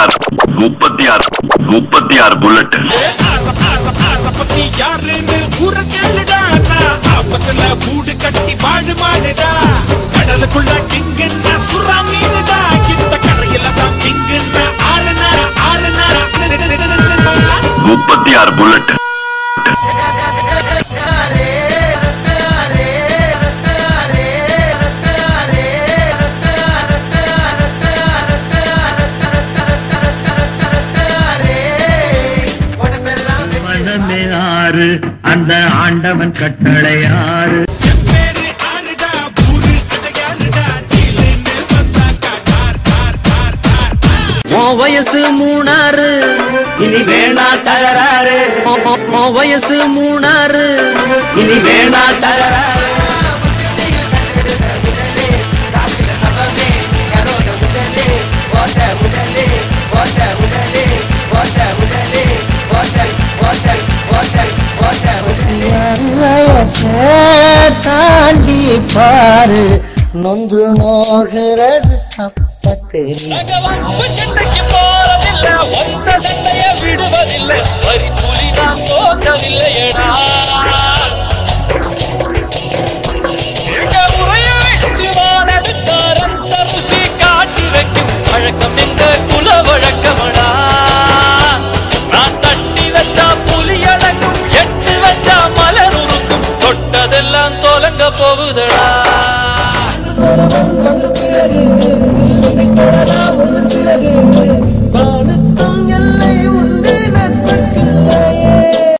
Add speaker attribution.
Speaker 1: 36 bullet.
Speaker 2: கூடு கட்டி வாழு மாடுடா கடலுக்குள்ள கிங்குன்னா சுறா மீனுடா இந்த கரையில தான் கிங்குன்னா
Speaker 1: 36 புல்லட்.
Speaker 3: அந்த ஆண்டவன் கட்டளையாறு வயசு 3 இனி வேணா தகராறு வயசு 3 இனி வேணா தகராறு தாண்டி பாரு நொந்து நோகிறது அப்ப தெரியும் ஒத்த சண்டைய விடுவதில்லை வரி புலி நாம் தோற்றவில்லையடா எங்க முறைய விட்டு வாழெடுத்தார் அந்த ருசி காட்டி வைக்கும் வழக்கம் எங்க குல வழக்கமடா நான் தட்டி வச்சா புலி அடங்கும் எட்டு வச்சா மலர் உருக்கும் தொட்டதெல்லாம் தொலங்க போகுதடா